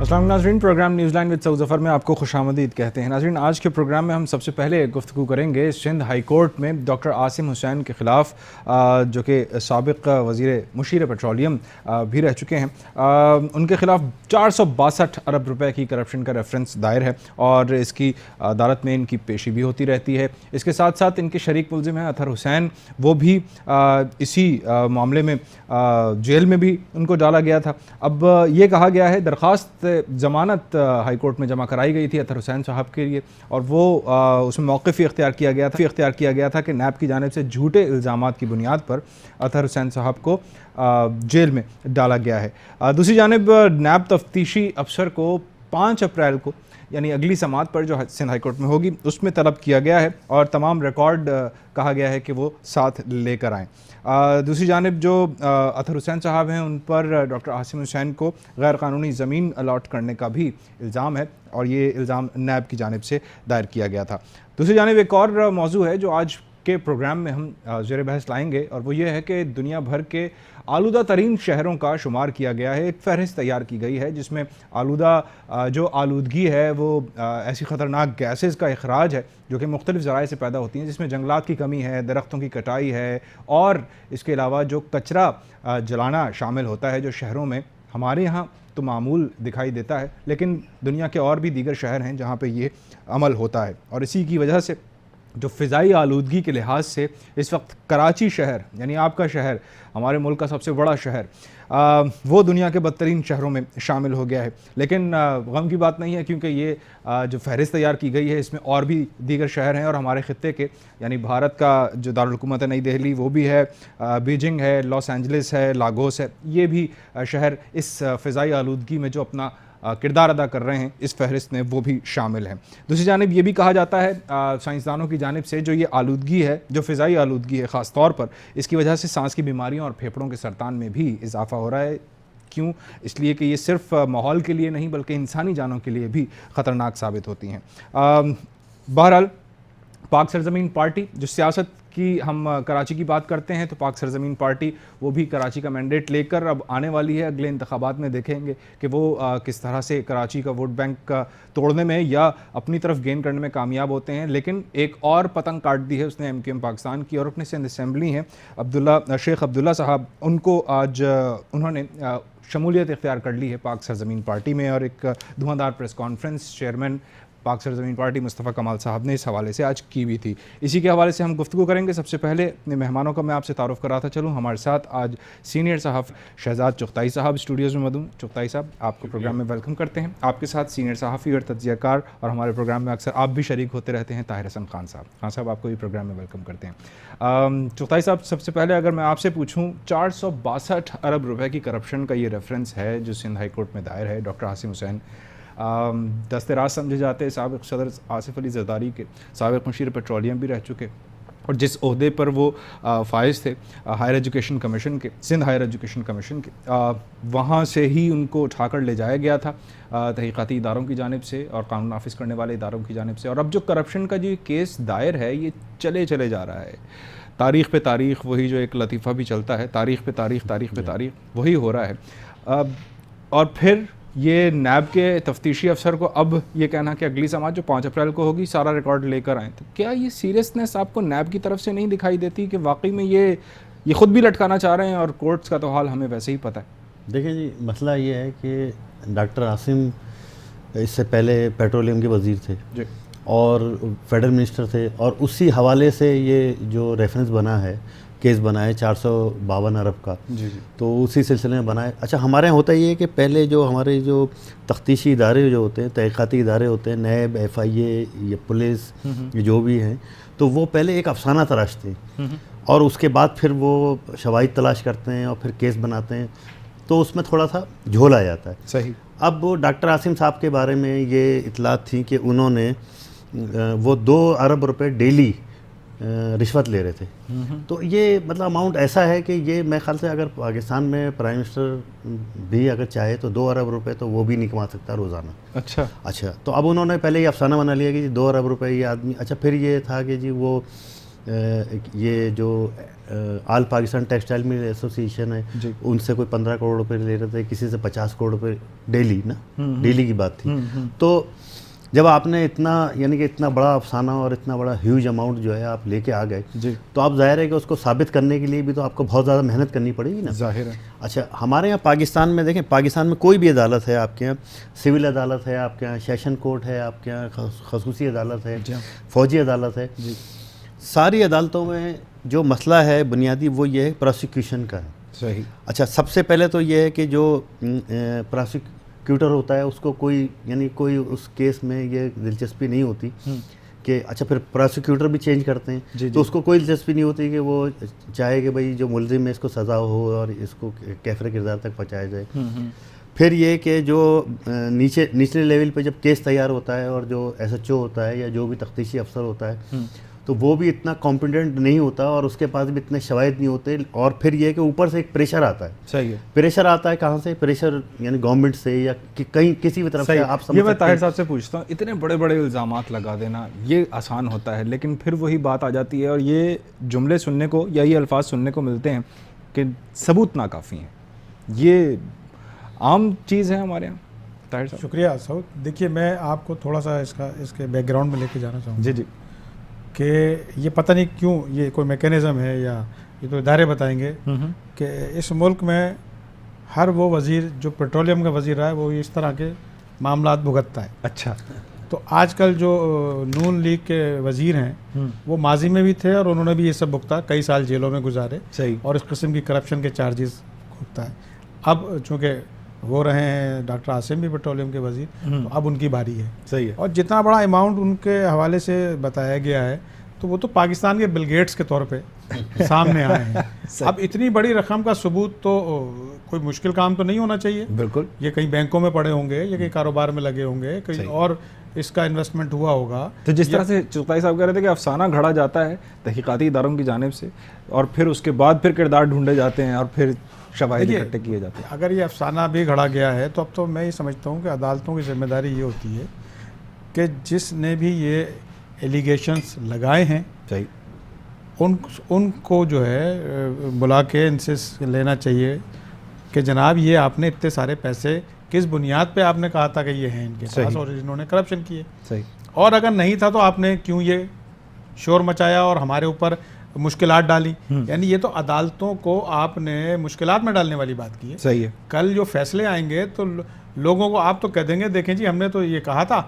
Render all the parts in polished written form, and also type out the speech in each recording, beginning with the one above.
अस्सलाम नाज़रीन, programme New Zealand with Saud Zafar में आपको खुशामदीद कहते हैं। नाज़रीन, आज के प्रोग्राम में हम सबसे पहले गुफ्तगू करेंगे सिंध हाई कोर्ट में डॉक्टर आसिम हुसैन के ख़िलाफ़, जो कि साबिक़ वज़ीर मुशीर पेट्रोलियम भी रह चुके हैं। उनके ख़िलाफ़ 462 अरब रुपए की करप्शन का रेफरेंस दायर है और इसकी अदालत में इनकी पेशी भी होती रहती है। इसके साथ साथ इनके शरीक मुलज़िम हैं अतहर हुसैन, वो भी इसी मामले में जेल में भी उनको डाला गया था। अब ये कहा गया है दरख्वास्त ज़मानत हाई कोर्ट में जमा कराई गई थी अतहर हुसैन साहब के लिए, और वो उसमें मौक़िफ़ इख्तियार किया गया था कि नैब की जानिब से झूठे इल्ज़ामात की बुनियाद पर अतहर हुसैन साहब को जेल में डाला गया है। दूसरी जानिब नैब तफ्तीशी अफसर को 5 अप्रैल को यानी अगली समाअत पर जो सिंध हाई कोर्ट में होगी उसमें तलब किया गया है और तमाम रिकॉर्ड कहा गया है कि वो साथ लेकर आएँ। दूसरी जानिब जो अतहर हुसैन साहब हैं उन पर डॉक्टर आसिम हुसैन को गैर कानूनी ज़मीन अलॉट करने का भी इल्ज़ाम है और ये इल्ज़ाम नैब की जानिब से दायर किया गया था। दूसरी जानिब एक और मौजू है जो आज के प्रोग्राम में हम ज़ेर बहस लाएंगे और वो ये है कि दुनिया भर के आलूदा तरीन शहरों का शुमार किया गया है। एक फ़हरिस्त तैयार की गई है जिसमें जो आलूदगी है वो ऐसी ख़तरनाक गैसेस का अखराज है जो कि मुख्तलिफ़ ज़राए से पैदा होती हैं, जिसमें जंगलात की कमी है, दरख्तों की कटाई है और इसके अलावा जो कचरा जलाना शामिल होता है जो शहरों में हमारे यहाँ तो मामूल दिखाई देता है, लेकिन दुनिया के और भी दीगर शहर हैं जहाँ पे ये अमल होता है। और इसी की वजह से जो फ़िज़ाई आलूदगी के लिहाज से इस वक्त कराची शहर यानी आपका शहर, हमारे मुल्क का सबसे बड़ा शहर, वो दुनिया के बदतरीन शहरों में शामिल हो गया है। लेकिन गम की बात नहीं है क्योंकि ये जो फहरिस्त तैयार की गई है इसमें और भी दीगर शहर हैं और हमारे ख़ित्ते के यानी भारत का जो दारुल हुकूमत है नई दिल्ली वो भी है, बीजिंग है, लॉस एंजलिस है, लागोस है, ये भी शहर इस फ़िज़ाई आलूदगी में जो अपना किरदार अदा कर रहे हैं इस फहरिस्त में वो भी शामिल हैं। दूसरी जानिब ये भी कहा जाता है साइंसदानों की जानिब से जो ये आलूदगी है, जो फ़िज़ाई आलूदगी है ख़ास तौर पर, इसकी वजह से सांस की बीमारियों और फेफड़ों के सरतान में भी इजाफ़ा हो रहा है। क्यों? इसलिए कि ये सिर्फ माहौल के लिए नहीं बल्कि इंसानी जानों के लिए भी ख़तरनाक साबित होती हैं। बहरहाल पाक सरजमीन पार्टी जो सियासत की हम कराची की बात करते हैं तो पाक सरजमीन पार्टी वो भी कराची का मैंडेट लेकर अब आने वाली है। अगले इंतखाबात में देखेंगे कि वो किस तरह से कराची का वोट बैंक तोड़ने में या अपनी तरफ गेन करने में कामयाब होते हैं। लेकिन एक और पतंग काट दी है उसने MQM पाकिस्तान की, और अपने सिंध असम्बली हैं शेख अब्दुल्ला साहब, उनको आज उन्होंने शमूलियत इख्तियार कर ली है पाक सरजमीन पार्टी में और एक धुआंधार प्रेस कॉन्फ्रेंस चेयरमैन पाक सरजमीन पार्टी मुस्तफ़ा कमाल साहब ने इस हवाले से आज की भी थी। इसी के हवाले से हम गुफ्तगू करेंगे। सबसे पहले अपने मेहमानों का मैं आपसे तारुफ़ कराता चलूँ। हमारे साथ आज सीनियर साहब शहजाद चुगताई साहब स्टूडियोज़ में मौजूद। चुगताई साहब, आपको प्रोग्राम में वेलकम करते हैं। आपके साथ सीनियर सहाफ़ी और तज्ज़ियाकार और हमारे प्रोग्राम में अक्सर आप भी शरीक होते रहते हैं ताहिर हसन खान साहब। खान साहब, आपको भी प्रोग्राम में वेलकम करते हैं। चुगताई साहब, सबसे पहले अगर मैं आपसे पूछूँ, 462 अरब रुपये की करप्शन का ये रेफरेंस है जो सिंध हाई कोर्ट में दायर है डॉक्टर आसिम हुसैन दस्तराज समझे जाते हैं, साबिक़ सदर आसिफ अली ज़रदारी के, साबिक़ मुशीर पेट्रोलियम भी रह चुके और जिस ओहदे पर वो फाइज थे हायर एजुकेशन कमीशन के, सिंध हायर एजुकेशन कमीशन के, वहाँ से ही उनको उठाकर ले जाया गया था तहक़ीक़ाती इदारों की जानिब से और कानून नाफिज करने वाले इदारों की जानिब से। और अब जो करप्शन का जो केस दायर है ये चले जा रहा है, तारीख़ पे तारीख़, वही जो एक लतीफ़ा भी चलता है, तारीख़ पे तारीख़ वही हो रहा है। और फिर ये नैब के तफ्तीशी अफसर को अब ये कहना कि अगली समाअत जो 5 अप्रैल को होगी सारा रिकॉर्ड लेकर आएँ, तो क्या ये सीरियसनेस आपको नैब की तरफ से नहीं दिखाई देती कि वाकई में ये ख़ुद भी लटकाना चाह रहे हैं और कोर्ट्स का तो हाल हमें वैसे ही पता है? देखिए जी, मसला ये है कि डॉक्टर आसिम इससे पहले पेट्रोलियम के वज़ीर थे जी, और फेडरल मिनिस्टर थे, और उसी हवाले से ये जो रेफरेंस बना है, केस बना है 452 अरब का जी। तो उसी सिलसिले में बना है। अच्छा, हमारे यहाँ होता ये है कि पहले जो हमारे जो तफ्तीशी इदारे जो होते हैं, तहक़ीक़ाती इदारे होते हैं, नैब, FIA या पुलिस, ये जो भी हैं, तो वो पहले एक अफसाना तराशते हैं और उसके बाद फिर वो शवाहिद तलाश करते हैं और फिर केस बनाते हैं, तो उसमें थोड़ा सा झोल आ जाता है। सही। अब डॉक्टर आसिम साहब के बारे में ये इतलात थी कि उन्होंने वो 2 अरब रुपये डेली रिश्वत ले रहे थे। तो ये मतलब अमाउंट ऐसा है कि ये मेरे ख्याल से अगर पाकिस्तान में प्राइम मिनिस्टर भी अगर चाहे तो 2 अरब रुपए तो वो भी नहीं कमा सकता रोज़ाना। अच्छा, तो अब उन्होंने पहले ये अफसाना बना लिया कि 2 अरब रुपए ये आदमी। अच्छा, फिर ये था कि जी वो ये जो आल पाकिस्तान टेक्सटाइल मिल एसोसिएशन है उनसे कोई 15 करोड़ रुपए ले रहे थे, किसी से 50 करोड़ रुपए डेली ना, डेली की बात थी। तो जब आपने इतना यानी कि इतना बड़ा अफसाना और इतना बड़ा ह्यूज अमाउंट जो है आप लेके आ गए, तो आप जाहिर है कि उसको साबित करने के लिए भी तो आपको बहुत ज़्यादा मेहनत करनी पड़ेगी ना, जाहिर है। अच्छा, हमारे यहाँ पाकिस्तान में देखें, पाकिस्तान में कोई भी अदालत है, आपके यहाँ सिविल अदालत है, आपके यहाँ सेशन कोर्ट है, आपके यहाँ खसूसी अदालत है, फौजी अदालत है, सारी अदालतों में जो मसला है बुनियादी वो ये है प्रोसिक्यूशन का है। सही। अच्छा, सबसे पहले तो ये है कि जो प्रोसिक्यूटर होता है उसको कोई यानी कोई उस केस में ये दिलचस्पी नहीं होती कि अच्छा फिर प्रोसिक्यूटर भी चेंज करते हैं तो उसको कोई दिलचस्पी नहीं होती कि वो चाहे कि भाई जो मुलजिम है इसको सज़ा हो और इसको कैफरे किरदार तक पहुँचाया जाए। फिर ये कि जो निचले लेवल पे जब केस तैयार होता है और जो SHO होता है या जो भी तफ्तीशी अफसर होता है तो वो भी इतना कॉम्पिटेंट नहीं होता और उसके पास भी इतने शवाहिद नहीं होते, और फिर ये कि ऊपर से एक प्रेशर आता है। सही है। प्रेशर आता है कहाँ से? प्रेशर यानी गवर्नमेंट से या कहीं किसी भी तरफ से। आप समझ, ये मैं ताहिर साहब से पूछता हूँ, इतने बड़े बड़े इल्ज़ामात लगा देना ये आसान होता है, लेकिन फिर वही बात आ जाती है और ये जुमले सुनने को या ये अल्फाज सुनने को मिलते हैं कि सबूत नाकाफ़ी हैं। ये आम चीज़ है हमारे यहाँ। ताहिर साहब शुक्रिया सऊद। देखिए, मैं आपको थोड़ा सा इसके बैकग्राउंड में लेके जाना चाहूँगा। जी कि ये पता नहीं क्यों ये कोई मैकेनिज़्म है या ये तो इदारे बताएंगे कि इस मुल्क में हर वो वज़ीर जो पेट्रोलियम का वज़ीर रहा है वो इस तरह के मामलात भुगतता है। अच्छा, तो आजकल जो नून लीग के वज़ीर हैं वो माजी में भी थे और उन्होंने भी ये सब भुगता, कई साल जेलों में गुजारे। सही। और इस किस्म की करप्शन के चार्जेस भुगता है। अब चूँकि वो रहे हैं डॉक्टर आसिम भी पेट्रोलियम के वज़ीर, तो अब उनकी बारी है। सही है। और जितना बड़ा अमाउंट उनके हवाले से बताया गया है तो वो तो पाकिस्तान के बिल गेट्स के तौर पे सामने आए हैं। अब इतनी बड़ी रकम का सबूत तो कोई मुश्किल काम तो नहीं होना चाहिए। बिल्कुल। ये कहीं बैंकों में पड़े होंगे या कहीं कारोबार में लगे होंगे, कहीं और इसका इन्वेस्टमेंट हुआ होगा। तो जिस तरह से चुगताई साहब कह रहे थे कि अफसाना घड़ा जाता है तहकीकाती इदारों की जानिब से और फिर उसके बाद फिर किरदार ढूंढे जाते हैं और फिर शवाहिद इकट्ठे किए जाते हैं। अगर ये अफसाना भी घड़ा गया है तो अब तो मैं ये समझता हूँ कि अदालतों की जिम्मेदारी ये होती है कि जिसने भी ये एलिगेशंस लगाए हैं सही उनको जो है बुला के इनसे लेना चाहिए कि जनाब ये आपने इतने सारे पैसे किस बुनियाद पे आपने कहा था कि ये हैं इनके पास और इन्होंने करप्शन किए। सही। और अगर नहीं था तो आपने क्यों ये शोर मचाया और हमारे ऊपर मुश्किलात डाली। यानी ये तो अदालतों को आपने मुश्किलात में डालने वाली बात की है। सही है। कल जो फैसले आएंगे तो लोगों को आप तो कह देंगे देखें जी हमने तो ये कहा था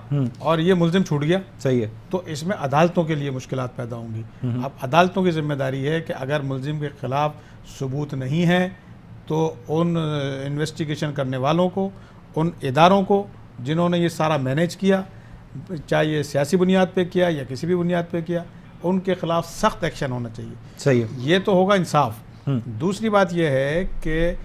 और ये मुल्जिम छूट गया। सही है। तो इसमें अदालतों के लिए मुश्किलात पैदा होंगी। अब अदालतों की जिम्मेदारी है कि अगर मुल्जिम के खिलाफ सबूत नहीं है तो उन इन्वेस्टिगेशन करने वालों को, उन इदारों को जिन्होंने ये सारा मैनेज किया, चाहे ये सियासी बुनियाद पे किया या किसी भी बुनियाद पे किया, उनके खिलाफ सख्त एक्शन होना चाहिए। सही है। ये तो होगा इंसाफ। दूसरी बात यह है कि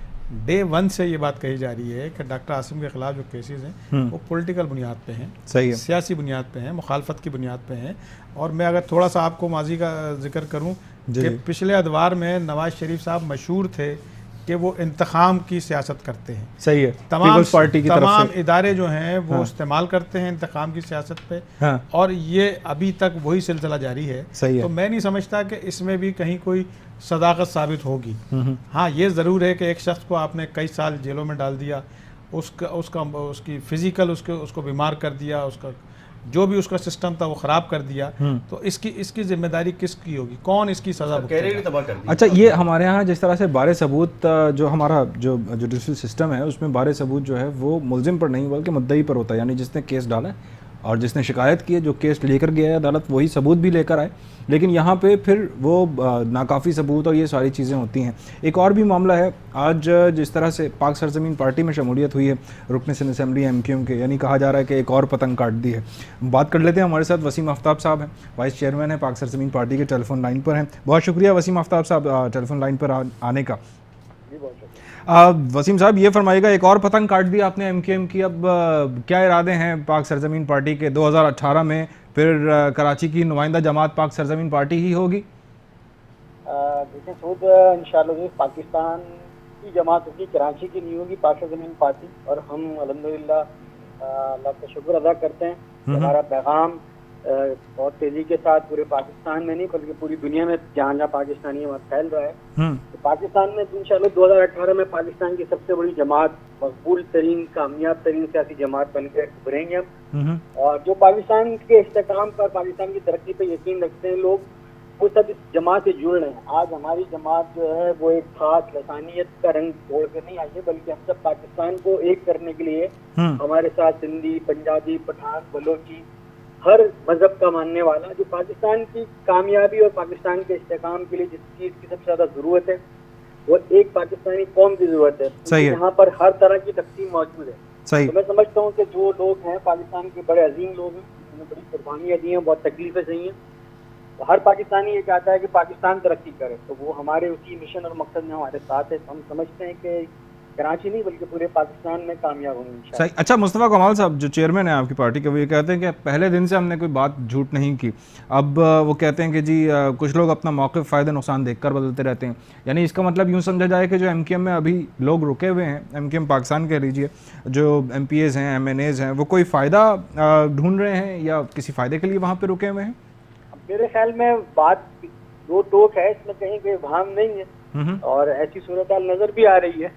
डे 1 से ये बात कही जा रही है कि डॉक्टर आसिम के खिलाफ जो केसेस हैं वो पॉलिटिकल बुनियाद पे हैं। सही है। सियासी बुनियाद पे हैं, मुखालफत की बुनियाद पे हैं। और मैं अगर थोड़ा सा आपको माजी का जिक्र करूं कि पिछले अदवार में नवाज शरीफ साहब मशहूर थे कि वो इंतखाम की सियासत करते हैं। सही है। तमाम पार्टी की तमाम इदारे जो हैं वो इस्तेमाल करते हैं इंतखाम की सियासत पे। हाँ। और ये अभी तक वही सिलसिला जारी है। सही है। तो मैं नहीं समझता कि इसमें भी कहीं कोई सदाकत साबित होगी। हाँ, ये ज़रूर है कि एक शख्स को आपने कई साल जेलों में डाल दिया, उसकी फिजिकल उसको बीमार कर दिया, उसका जो भी उसका सिस्टम था वो ख़राब कर दिया, तो इसकी जिम्मेदारी किसकी होगी? कौन इसकी सज़ा भुगतेगा? अच्छा, ये हमारे यहाँ जिस तरह से बारे सबूत जो हमारा जो जुडिशल सिस्टम है उसमें बारे सबूत जो है वो मुल्जिम पर नहीं बल्कि मुद्दई पर होता है। यानी जिसने केस डाला है और जिसने शिकायत की है, जो केस लेकर गया है अदालत, वही सबूत भी लेकर आए। लेकिन यहाँ पे फिर वो नाकाफ़ी सबूत और ये सारी चीज़ें होती हैं। एक और भी मामला है, आज जिस तरह से पाक सरजमीन पार्टी में शमूलियत हुई है रुकन सिंध असेंबली MQM के, यानी कहा जा रहा है कि एक और पतंग काट दी है। बात कर लेते हैं, हमारे साथ वसीम आफ्ताब साहब हैं, वाइस चेयरमैन है पाक सरजमीन पार्टी के, टेलीफोन लाइन पर हैं। बहुत शुक्रिया वसीम आफ्ताब साहब टेलीफोन लाइन पर आने का। वसीम साहब, ये फरमाइएगा, एक और पतंग काट दी आपने MQM की, अब क्या इरादे हैं पाक सरजमीन पार्टी के? 2018 में फिर कराची की नुमाइंदा जमात पाक सरजमीन पार्टी ही होगी? देखिए सऊद, इंशाअल्लाह पाकिस्तान की जमात होगी, कराची की नहीं होगी पाक सरजमीन पार्टी। और हम अल्हम्दुलिल्लाह अल्लाह का शुक्र अदा करते हैं, हमारा पैगाम बहुत तेजी के साथ पूरे पाकिस्तान में नहीं बल्कि पूरी दुनिया में जहाँ जहाँ पाकिस्तानी है वहाँ फैल रहा है। तो पाकिस्तान में इंशाल्लाह 2018 में पाकिस्तान की सबसे बड़ी जमात, मकबूल तरीन, कामयाब तरीन सियासी जमात बनकर उभरेंगे हम। और जो पाकिस्तान के इस्तेकाम पर, पाकिस्तान की तरक्की पर यकीन रखते हैं लोग, वो सब इस जमात से जुड़ रहे हैं। आज हमारी जमात जो है वो एक खास लसानियत का रंग छोड़ कर नहीं आई है, बल्कि हम सब पाकिस्तान को एक करने के लिए हमारे साथ सिंधी, पंजाबी, पठान, बलोची, हर मजहब का मानने वाला, जो पाकिस्तान की कामयाबी और पाकिस्तान के इस्तेकाम के लिए जिस चीज़ की सबसे ज़्यादा ज़रूरत है वो एक पाकिस्तानी कौम की ज़रूरत है। सही है। यहाँ पर हर तरह की तकसीम मौजूद है। सही। तो मैं समझता हूँ कि जो लोग हैं पाकिस्तान के बड़े अजीम लोग हैं, उन्होंने बड़ी कुर्बानियाँ दी हैं, बहुत तकलीफें सही हैं। तो हर पाकिस्तानी ये चाहता है कि पाकिस्तान तरक्की करे, तो वो हमारे उसी मिशन और मकसद में हमारे साथ है। हम समझते हैं कि कराची नहीं बल्कि पूरे पाकिस्तान में कामयाब होंगे इंशाल्लाह। सही। अच्छा, मुस्तफ़ा कमाल साहब जो चेयरमैन है आपकी पार्टी के, वो ये कहते हैं कि पहले दिन से हमने कोई बात झूठ नहीं की। अब वो कहते हैं कि जी कुछ लोग अपना मौक़िफ़ फ़ायदे नुकसान देखकर बदलते रहते हैं। यानी इसका मतलब यूँ समझा जाए कि जो MQM में अभी लोग रुके हुए हैं, MQM पाकिस्तान कह लीजिए, जो MPAs हैं, MNAs हैं, वो कोई फ़ायदा ढूंढ रहे हैं या किसी फ़ायदे के लिए वहाँ पर रुके हुए हैं? मेरे ख्याल में बात दो टोक है, इसमें कहीं कोई भाम नहीं है। और ऐसी सूरत नज़र भी आ रही है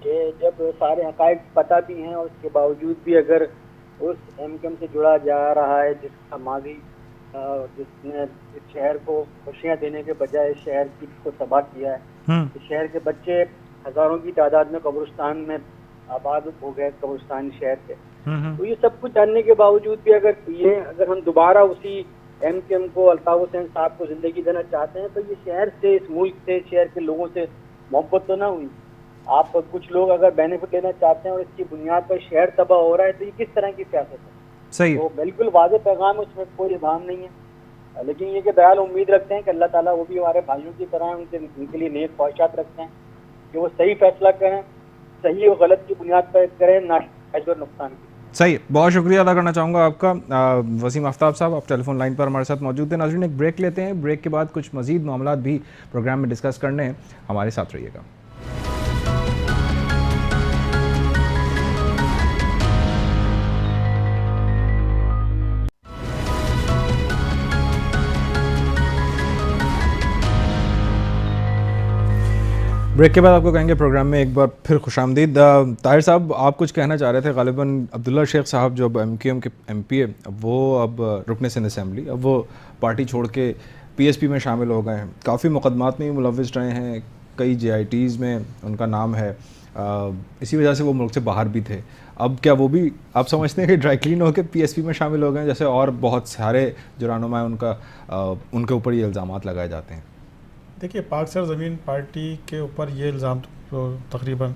कि जब सारे हक़ाइक़ पता भी हैं और उसके बावजूद भी अगर उस MQM से जुड़ा जा रहा है जिसका माजी, जिसने इस शहर को खुशियाँ देने के बजाय इस शहर की को तबाह किया है, इस शहर के बच्चे हज़ारों की तादाद में कब्रिस्तान में आबाद हो गए, कब्रिस्तान शहर के। तो ये सब कुछ जानने के बावजूद भी अगर हम दोबारा उसी MQM को, अल्ताफ हुसैन साहब को ज़िंदगी देना चाहते हैं, तो ये शहर से, इस मुल्क से, शहर के लोगों से मोहब्बत तो ना हुई। आप कुछ लोग अगर बेनिफिट लेना चाहते हैं और इसकी बुनियाद पर शहर तबाह हो रहा है, तो ये किस तरह की सियासत है? सही। तो बिल्कुल वाज़ेह पैगाम, उसमें कोई इबाम नहीं है। लेकिन ये कि बहरहाल उम्मीद रखते हैं कि अल्लाह ताला, वो भी हमारे भाइयों की तरह, उनके लिए नेक ख्वाहिशात रखते हैं कि वो सही फैसला करें, सही और गलत की बुनियाद पर करें, ना और नुकसान की। सही। बहुत शुक्रिया अदा करना चाहूँगा आपका वसीम आफ्ताब साहब, आप टेलीफोन लाइन पर हमारे साथ मौजूद हैं। नाज़रीन, एक ब्रेक लेते हैं। ब्रेक के बाद कुछ मज़ीद मामलात भी प्रोग्राम में डिस्कस करने हैं, हमारे साथ रहिएगा। ब्रेक के बाद आपको कहेंगे प्रोग्राम में एक बार फिर खुशामदीद। ताहिर साहब, आप कुछ कहना चाह रहे थे। ग़ालिबन अब्दुल्ला शेख साहब जो अब MQM के MP है, वो अब रुकने सिंध असेंबली, अब वो पार्टी छोड़ के PSP में शामिल हो गए हैं। काफ़ी मुकदमात में भी मुलव्विस रहे हैं, कई JITs में उनका नाम है, इसी वजह से वो मुल्क से बाहर भी थे। अब क्या वो भी आप समझते हैं कि ड्राई क्लीन होकर PSP में शामिल हो गए, जैसे और बहुत सारे जो रहनुमा हैं उनके ऊपर ये इल्ज़ामात लगाए जाते हैं? देखिए, पाक सरज़मीन पार्टी के ऊपर ये इल्ज़ाम तो तकरीबन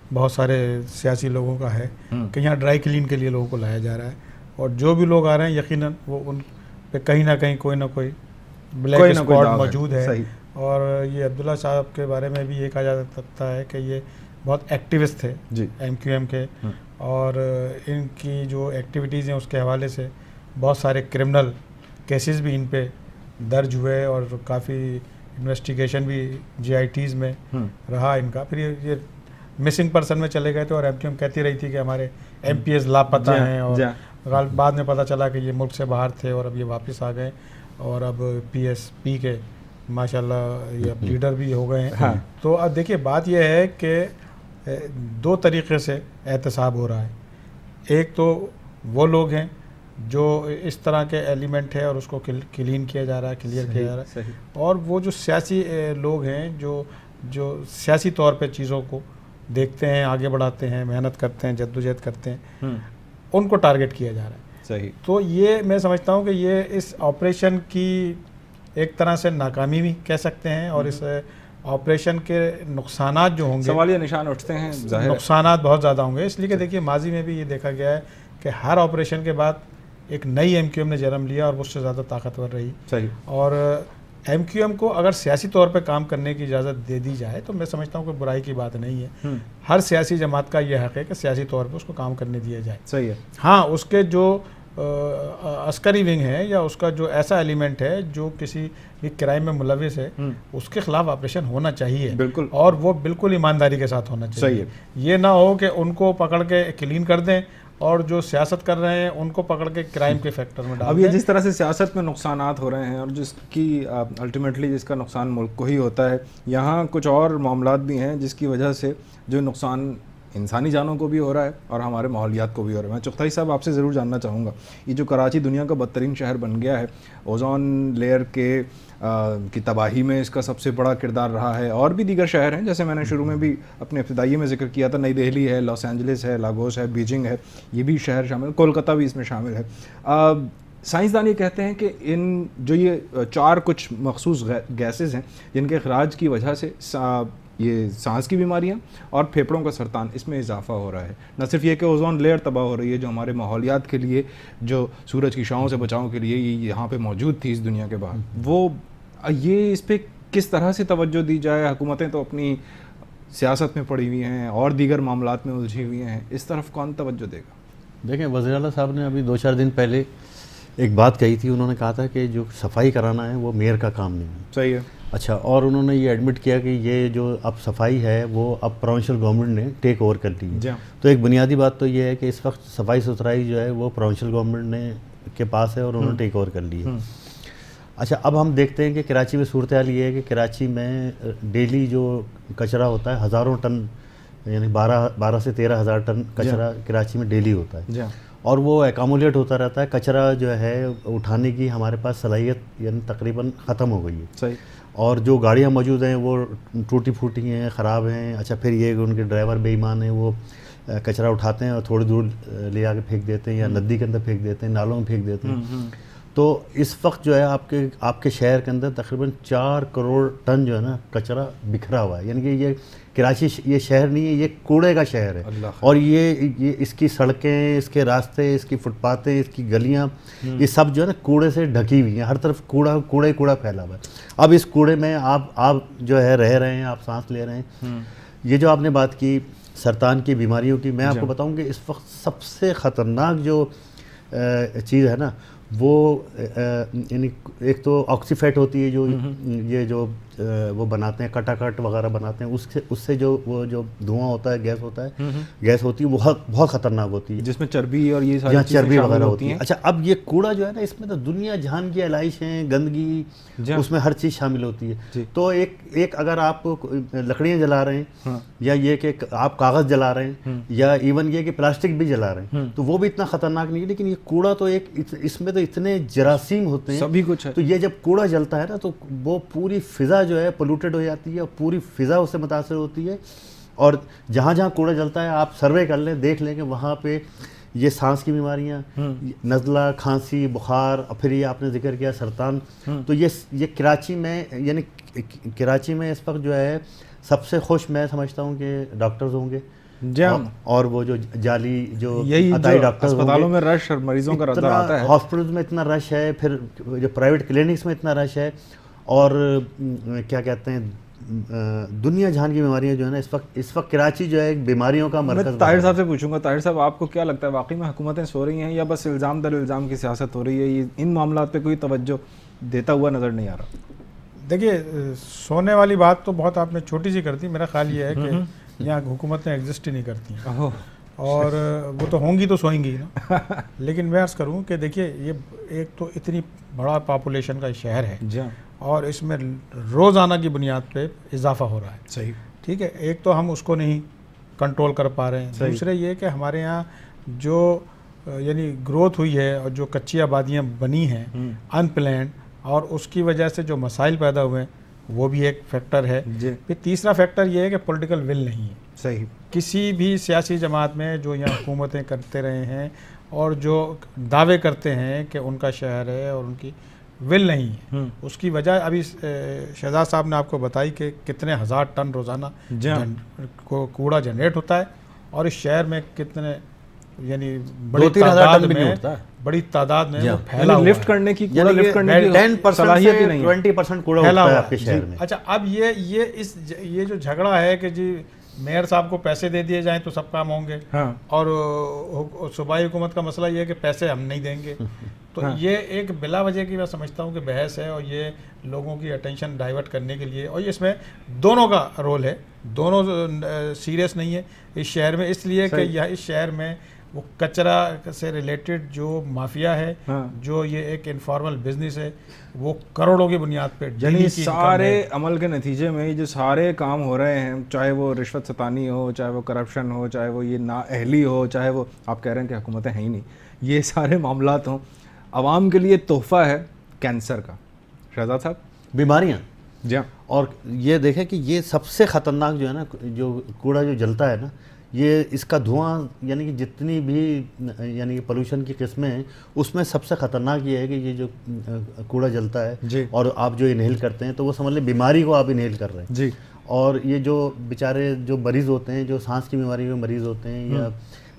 बहुत सारे सियासी लोगों का है कि यहाँ ड्राई क्लीन के लिए लोगों को लाया जा रहा है, और जो भी लोग आ रहे हैं यकीनन वो उन पे कहीं ना कहीं कोई ना कोई ब्लैक स्पॉट मौजूद है। और ये अब्दुल्ला साहब के बारे में भी ये कहा जा सकता है कि ये बहुत एक्टिविस्ट थे MQM के, और इनकी जो एक्टिविटीज़ हैं उसके हवाले से बहुत सारे क्रिमिनल केसेस भी इन पे दर्ज हुए, और काफ़ी इन्वेस्टिगेशन भी JITs में रहा इनका। फिर ये मिसिंग पर्सन में चले गए थे, और MQM कहती रही थी कि हमारे MPs लापता हैं, और बाद में पता चला कि ये मुल्क से बाहर थे और अब ये वापस आ गए, और अब PSP के माशाल्लाह ये अब लीडर भी हो गए हैं। तो अब देखिए, बात यह है कि दो तरीक़े से एहतसाब हो रहा है। एक तो वो लोग हैं जो इस तरह के एलिमेंट है और उसको क्लीन किया जा रहा है, क्लियर किया जा रहा है, और वो जो सियासी लोग हैं जो सियासी तौर पे चीज़ों को देखते हैं, आगे बढ़ाते हैं, मेहनत करते हैं, जद्दोजहद करते हैं, उनको टारगेट किया जा रहा है। सही। तो ये मैं समझता हूँ कि ये इस ऑपरेशन की एक तरह से नाकामी भी कह सकते हैं, और इस ऑपरेशन के नुकसानात जो होंगे, सवालिया निशान उठते हैं, नुकसानात बहुत ज़्यादा होंगे। इसलिए कि देखिए, माजी में भी ये देखा गया है कि हर ऑपरेशन के बाद एक नई MQM ने जन्म लिया और वो उससे ज़्यादा ताकतवर रही। सही। और MQM को अगर सियासी तौर पे काम करने की इजाज़त दे दी जाए तो मैं समझता हूँ कि बुराई की बात नहीं है। हर सियासी जमात का ये हक़ है कि सियासी तौर पे उसको काम करने दिया जाए। सही है। हाँ, उसके जो अस्करी विंग है या उसका जो ऐसा एलिमेंट है जो किसी भी क्राइम में मुलविस है, उसके खिलाफ ऑपरेशन होना चाहिए। बिल्कुल। और वो बिल्कुल ईमानदारी के साथ होना चाहिए। सही है। ये ना हो कि उनको पकड़ के क्लीन कर दें और जो सियासत कर रहे हैं उनको पकड़ के क्राइम के फैक्टर में डाल अब ये दें। जिस तरह से सियासत में नुकसानात हो रहे हैं और जिसकी अल्टीमेटली जिसका नुकसान मुल्क को ही होता है, यहाँ कुछ और मामलात भी हैं जिसकी वजह से जो नुकसान इंसानी जानों को भी हो रहा है और हमारे माहौलियात को भी हो रहा है। मैं चुगताई साहब आपसे ज़रूर जानना चाहूँगा, ये जो कराची दुनिया का बदतरीन शहर बन गया है, ओजोन लेयर के की तबाही में इसका सबसे बड़ा किरदार रहा है, और भी दीगर शहर हैं जैसे मैंने शुरू में भी अपने इब्तिदाई में जिक्र किया था, नई दिल्ली है, लॉस एंजलिस है, लागोस है, बीजिंग है, ये भी शहर शामिल, कोलकाता भी इसमें शामिल है। साइंसदान ये कहते हैं कि इन जो ये 4 कुछ मखसूस गैसेस हैं जिनके अखराज की वजह से ये सांस की बीमारियां और फेफड़ों का सरतान इसमें इजाफा हो रहा है। न सिर्फ ये कि ओजोन लेयर तबाह हो रही है जो हमारे माहौलियात के लिए, जो सूरज की छाँव से बचाव के लिए ये यहाँ पे मौजूद थी इस दुनिया के बाहर, वो ये इस पर किस तरह से तवज्जो दी जाए। हुकूमतें तो अपनी सियासत में पड़ी हुई हैं और दीगर मामलात में उलझी हुई हैं, इस तरफ कौन तवज्जो देगा? देखें, वज़ीर आला साहब ने अभी 2-4 दिन पहले एक बात कही थी, उन्होंने कहा था कि जो सफाई कराना है वो मेयर का काम नहीं है। सही है। अच्छा, और उन्होंने ये एडमिट किया कि ये जो अब सफाई है वो अब प्रोविंशियल गवर्नमेंट ने टेक ओवर कर ली है। तो एक बुनियादी बात तो ये है कि इस वक्त सफाई सुथराई जो है वो प्रोविंशियल गवर्नमेंट ने के पास है और उन्होंने टेक ओवर कर ली है। अच्छा, अब हम देखते हैं कि कराची में सूरत हाल ये है कि कराची में डेली जो कचरा होता है हज़ारों टन, यानी 12 से 13 हज़ार टन कचरा कराची में डेली होता है, और वो एकामुलेट होता रहता है। कचरा जो है उठाने की हमारे पास सलाहियत यानी तकरीबन ख़त्म हो गई है। सही। और जो गाड़ियाँ मौजूद हैं वो टूटी फूटी हैं, ख़राब हैं। अच्छा, फिर ये कि उनके ड्राइवर बेईमान हैं, वो कचरा उठाते हैं और थोड़ी दूर ले आके फेंक देते हैं या नदी के अंदर फेंक देते हैं, नालों में फेंक देते हैं। तो इस वक्त जो है आपके शहर के अंदर तकरीबन 4 करोड़ टन जो है ना कचरा बिखरा हुआ है। यानी कि ये कराची ये शहर नहीं है, ये कूड़े का शहर है। और ये इसकी सड़कें, इसके रास्ते, इसकी फुटपातें, इसकी गलियां, ये सब जो है ना कूड़े से ढकी हुई हैं। हर तरफ कूड़ा फैला हुआ है। अब इस कूड़े में आप जो है रह रहे हैं, आप सांस ले रहे हैं। ये जो आपने बात की सरतान की बीमारियों की, मैं आपको बताऊं कि इस वक्त सबसे ख़तरनाक जो चीज़ है ना वो यानी एक तो ऑक्सीफेट होती है, जो ये जो वो बनाते हैं, कटाकट वगैरह बनाते हैं, उससे जो वो जो धुआं होता है, गैस होता है, गैस होती है, बहुत ख़तरनाक होती है, जिसमें चर्बी और ये सारी चर्बी वगैरह होती है। अच्छा, अब ये कूड़ा जो है ना, इसमें तो दुनिया जहान की एलाइशें, गंदगी, उसमें हर चीज़ शामिल होती है। तो एक अगर आप लकड़ियाँ जला रहे हैं, या ये कि आप कागज़ जला रहे हैं, या इवन ये कि प्लास्टिक भी जला रहे हैं, तो वो भी इतना ख़तरनाक नहीं है। लेकिन ये कूड़ा तो इसमें तो इतने जरासीम होते हैं, सभी कुछ है। तो ये जब कूड़ा जलता है ना तो वो पूरी फ़िज़ा जो है पोल्यूटेड हो जाती है और पूरी फ़िज़ा उससे मुतासर होती है। और जहाँ जहाँ कूड़ा जलता है आप सर्वे कर लें, देख लें कि वहाँ पे ये सांस की बीमारियाँ, नज़ला, खांसी, बुखार, और फिर ये आपने जिक्र किया सरतान, तो ये कराची में, यानी कराची में इस वक्त जो है सबसे खुश मैं समझता हूँ कि डॉक्टर्स होंगे। और वो जो जाली जो अताई डॉक्टर अस्पतालों में रश और मरीजों का रद्दा आता है, हॉस्पिटल्स में इतना रश है, फिर जो प्राइवेट क्लिनिक्स में इतना रश है, और क्या कहते हैं दुनिया जहान की बीमारियां जो है ना, इस वक्त कराची जो है एक बीमारियों का मरकज़। मैं ताहिर साहब से पूछूंगा, ताहिर साहब आपको क्या लगता है, वाकई में हुकूमतें सो रही हैं या बस इल्ज़ाम दर इल्ज़ाम की सियासत हो रही है? ये इन मामलात पे कोई तवज्जो देता हुआ नज़र नहीं आ रहा। देखिए, सोने वाली बात तो बहुत आपने छोटी सी कर दी। मेरा ख्याल ये है कि यहाँ हुकूमतें एग्जिस्ट ही नहीं करती हैं, और वो तो होंगी तो सोएंगी ना। लेकिन मैं अर्ज़ करूँ कि देखिए, ये एक तो इतनी बड़ा पॉपुलेशन का शहर है और इसमें रोज़ाना की बुनियाद पे इजाफा हो रहा है। सही, ठीक है। एक तो हम उसको नहीं कंट्रोल कर पा रहे हैं, दूसरे ये कि हमारे यहाँ जो यानी ग्रोथ हुई है और जो कच्ची आबादियाँ बनी हैं अनप्लान्ड, और उसकी वजह से जो मसाइल पैदा हुए हैं वो भी एक फैक्टर है। फिर तीसरा फैक्टर ये है कि पॉलिटिकल विल नहीं है। सही। किसी भी सियासी जमात में जो यहाँ हुकूमतें करते रहे हैं और जो दावे करते हैं कि उनका शहर है और उनकी विल नहीं है, उसकी वजह अभी शहजाद साहब ने आपको बताई कि कितने हज़ार टन रोज़ाना कूड़ा जनरेट होता है, और इस शहर में कितने यानी बड़ी तादाद में फैला हुआ लिफ्ट करने की, कूड़ा लिफ्ट करने की 10% सलाहियत ही नहीं, 20% कूड़ा फैला होता हुआ है आपके शहर में। अच्छा, अब ये जो झगड़ा है कि जी मेयर साहब को पैसे दे दिए जाएं तो सब काम होंगे, और सूबाई हुकूमत का मसला ये है कि पैसे हम नहीं देंगे, तो ये एक बिला वजह की मैं समझता हूँ कि बहस है, और ये लोगों की अटेंशन डाइवर्ट करने के लिए, और ये इसमें दोनों का रोल है। दोनों सीरियस नहीं है इस शहर में, इसलिए कि यह इस शहर में वो कचरा से रिलेटेड जो माफिया है, हाँ। जो ये एक इनफॉर्मल बिजनेस है, वो करोड़ों की बुनियाद पे यानी सारे अमल के नतीजे में जो सारे काम हो रहे हैं, चाहे वो रिश्वत सतानी हो, चाहे वो करप्शन हो, चाहे वो ये नाअहली हो, चाहे वो आप कह रहे हैं कि हुकूमतें हैं ही नहीं, ये सारे मामलात हों, आवाम के लिए तोहफ़ा है कैंसर का। शहजाद साहब, बीमारियाँ जी हाँ, और ये देखें कि ये सबसे ख़तरनाक जो है ना, जो कूड़ा जो जलता है ना, ये इसका धुआं यानी कि जितनी भी यानी कि पोल्यूशन की किस्में हैं, उसमें सबसे ख़तरनाक ये है कि ये जो कूड़ा जलता है जी। और आप जो इनहेल करते हैं तो वो समझ लें बीमारी को आप इनहेल कर रहे हैं जी। और ये जो बेचारे जो मरीज़ होते हैं, जो सांस की बीमारी में मरीज़ होते हैं या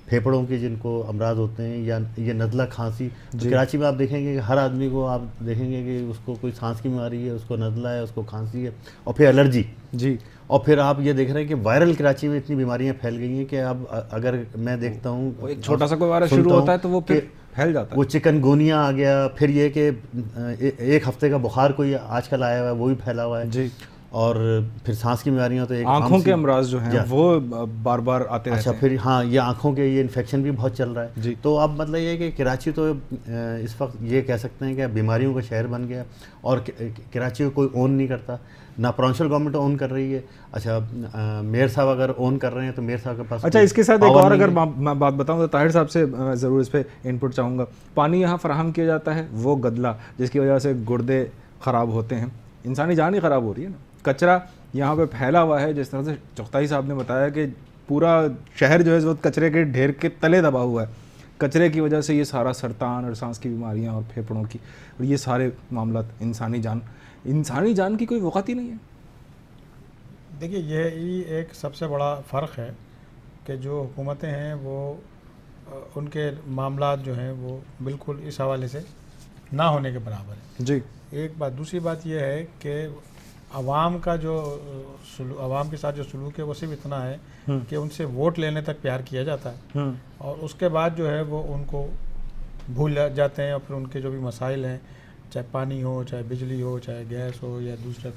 फेफड़ों के जिनको अमराज होते हैं या ये नज़ला खांसी, तो कराची में आप देखेंगे कि हर आदमी को आप देखेंगे कि उसको कोई सांस की बीमारी है, उसको नज़ला है, उसको खांसी है और फिर एलर्जी जी। और फिर आप ये देख रहे हैं कि वायरल कराची में इतनी बीमारियां फैल गई हैं कि अब अगर मैं देखता हूँ एक छोटा सा कोई वायरस शुरू होता है तो वो फिर फैल जाता है। वो चिकनगुनिया आ गया, फिर ये कि एक हफ्ते का बुखार कोई आजकल आया हुआ है वो भी फैला हुआ है जी। और फिर सांस की बीमारियां तो एक आंखों के अमराज जो हैं वो बार बार आते रहते अच्छा हैं। फिर हाँ, ये आंखों के ये इन्फेक्शन भी बहुत चल रहा है जी। तो अब मतलब ये है कि कराची तो इस वक्त ये कह सकते हैं कि बीमारियों का शहर बन गया और कराची को कोई ओन नहीं करता, ना प्रोविंशियल गवर्नमेंट ओन कर रही है। अच्छा मेयर साहब अगर ओन कर रहे हैं तो मेयर साहब के पास अच्छा, इसके साथ एक और अगर मैं बात बताऊं तो ताहिर साहब से ज़रूर इस पर इनपुट चाहूँगा। पानी यहाँ फराहम किया जाता है, वो गदला जिसकी वजह से गुर्दे ख़राब होते हैं, इंसानी जान ही ख़राब हो रही है ना। कचरा यहाँ पे फैला हुआ है, जिस तरह से चुगताई साहब ने बताया कि पूरा शहर जो है वो कचरे के ढेर के तले दबा हुआ है। कचरे की वजह से ये सारा सरतान और सांस की बीमारियाँ और फेफड़ों की और ये सारे मामला, इंसानी जान की कोई वक़्त ही नहीं है। देखिए, यही एक सबसे बड़ा फ़र्क है कि जो हुकूमतें हैं वो उनके मामलात जो हैं वो बिल्कुल इस हवाले से ना होने के बराबर है। जी। एक बात, दूसरी बात यह है कि आवाम का जो आवाम के साथ जो सलूक है वो सिर्फ इतना है कि उनसे वोट लेने तक प्यार किया जाता है और उसके बाद जो है वो उनको भूल जाते हैं और फिर उनके जो भी मसाइल हैं, चाहे पानी हो, चाहे बिजली हो, चाहे गैस हो या दूसरा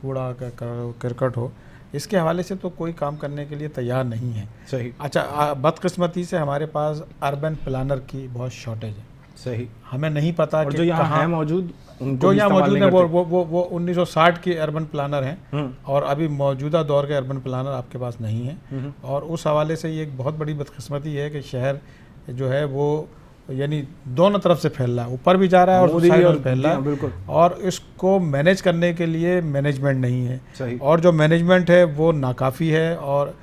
कूड़ा करकट हो, इसके हवाले से तो कोई काम करने के लिए तैयार नहीं है। सही। अच्छा, बदकिस्मती से हमारे पास अर्बन प्लानर की बहुत शॉर्टेज है। सही। हमें नहीं पता कि जो यहाँ है मौजूद, जो यहाँ मौजूद है वो 1960 के अर्बन प्लानर हैं और अभी मौजूदा दौर के अर्बन प्लानर आपके पास नहीं है और उस हवाले से ये एक बहुत बड़ी बदकिस्मती है कि शहर जो है वो यानी दोनों तरफ से फैल रहा है, ऊपर भी जा रहा है और साइड में फैल रहा है। बिल्कुल। और इसको मैनेज करने के लिए मैनेजमेंट नहीं है। सही। और जो मैनेजमेंट है वो नाकाफ़ी है और